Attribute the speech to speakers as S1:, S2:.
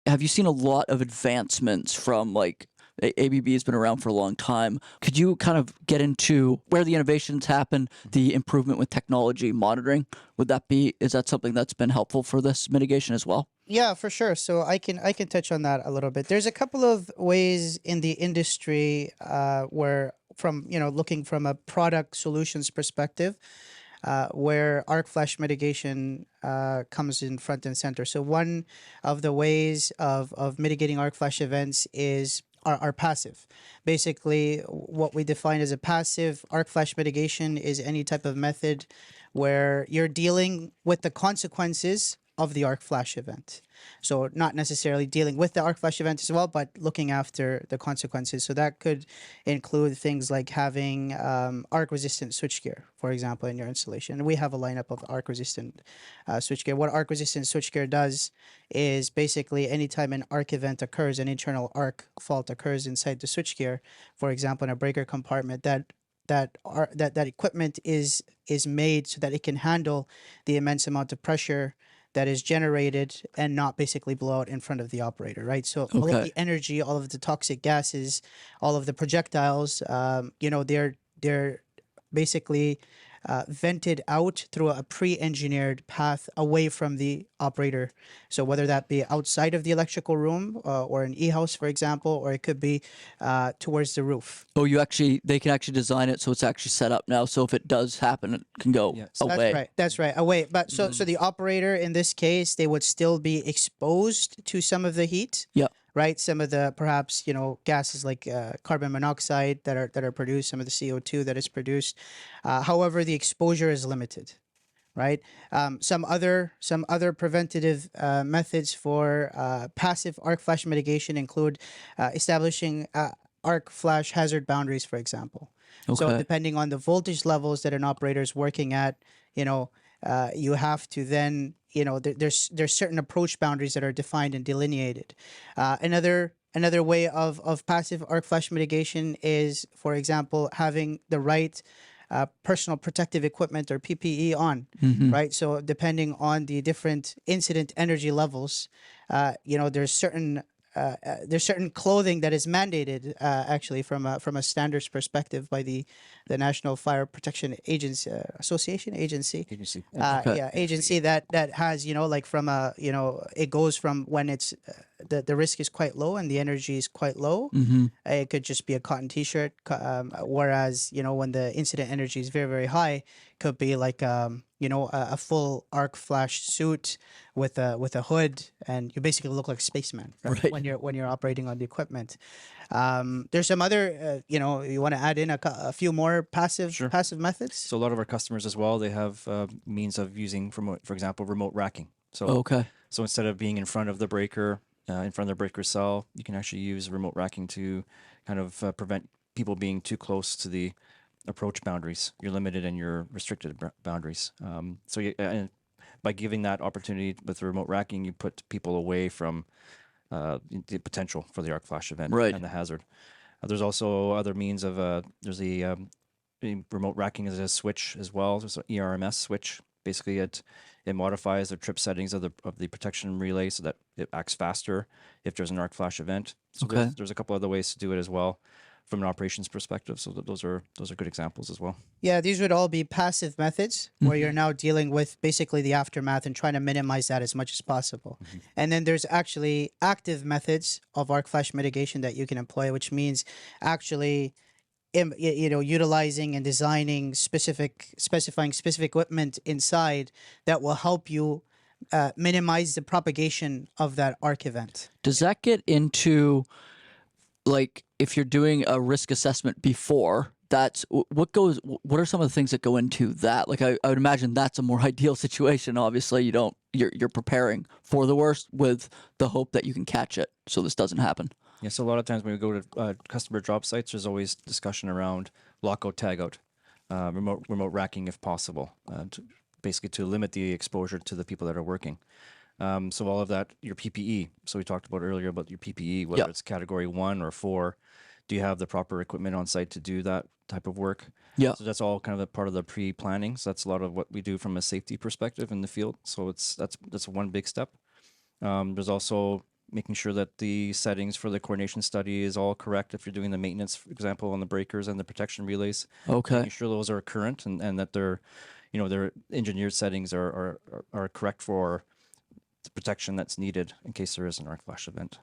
S1: have you seen a lot of advancements from like ABB has been around for a long time. Could you kind of get into where the innovations happen, the improvement with technology monitoring? Is that something that's been helpful for this mitigation as well?
S2: Yeah, for sure. So I can touch on that a little bit. There's a couple of ways in the industry where from looking from a product solutions perspective, where arc flash mitigation comes in front and center. So one of the ways of mitigating arc flash events are passive. Basically, what we define as a passive arc flash mitigation is any type of method where you're dealing with the consequences of the arc flash event. So not necessarily dealing with the arc flash event as well, but looking after the consequences. So that could include things like having arc resistant switchgear, for example, in your installation. And we have a lineup of arc resistant switchgear. What arc resistant switchgear does is basically anytime an arc event occurs, an internal arc fault occurs inside the switchgear, for example, in a breaker compartment, that equipment is made so that it can handle the immense amount of pressure that is generated and not basically blow out in front of the operator, right? So all of the energy, all of the toxic gases, all of the projectiles, they're basically vented out through a pre-engineered path away from the operator. So whether that be outside of the electrical room or an e-house, for example, or it could be towards the roof.
S1: Oh, they can actually design it so it's actually set up now. So if it does happen, it can go away.
S2: That's right, away. But so the operator in this case, they would still be exposed to some of the heat.
S1: Yeah.
S2: Right, some of the perhaps gases like carbon monoxide that are produced, some of the CO2 that is produced. However, the exposure is limited, right? Some other preventative methods for passive arc flash mitigation include establishing arc flash hazard boundaries, for example. So depending on the voltage levels that an operator is working at, you have to then there's certain approach boundaries that are defined and delineated. Another way of passive arc flash mitigation is, for example, having the right personal protective equipment or PPE on, right? So depending on the different incident energy levels, there's certain clothing that is mandated actually from a standards perspective by the National Fire Protection Agency agency that has like from it goes from when it's the risk is quite low and the energy is quite low. It could just be a cotton t-shirt, whereas when the incident energy is very, very high, could be like a full arc flash suit with a hood, and you basically look like a spaceman, right? when you're operating on the equipment. There's some other you want to add in a few more passive methods.
S3: So a lot of our customers as well, they have means of using, for example, remote racking. So so instead of being in front of the breaker, in front of the breaker cell, you can actually use remote racking to kind of prevent people being too close to the approach boundaries. You're limited in your restricted boundaries. And by giving that opportunity with remote racking, you put people away from the potential for the arc flash event and the hazard. There's also other means of there's the remote racking as a switch as well. There's an ERMS switch. Basically, it modifies the trip settings of the protection relay so that it acts faster if there's an arc flash event. So there's a couple other ways to do it as well from an operations perspective. So those are good examples as well.
S2: Yeah, these would all be passive methods where you're now dealing with basically the aftermath and trying to minimize that as much as possible. And then there's actually active methods of arc flash mitigation that you can employ, which means actually utilizing and specifying specific equipment inside that will help you minimize the propagation of that arc event.
S1: Does that get into, like, if you're doing a risk assessment before, what are some of the things that go into that? Like, I would imagine that's a more ideal situation. Obviously, you're preparing for the worst with the hope that you can catch it so this doesn't happen.
S3: Yeah, so a lot of times when we go to customer job sites, there's always discussion around lockout, tagout, remote racking if possible, basically to limit the exposure to the people that are working. So all of that, your PPE. So we talked about earlier about your PPE, whether it's category 1 or 4. Do you have the proper equipment on site to do that type of work?
S1: Yeah.
S3: So that's all kind of a part of the pre-planning. So that's a lot of what we do from a safety perspective in the field. So that's one big step. There's also making sure that the settings for the coordination study is all correct. If you're doing the maintenance, for example, on the breakers and the protection relays, making sure those are current and that they're, their engineered settings are correct for the protection that's needed in case there is an arc flash event.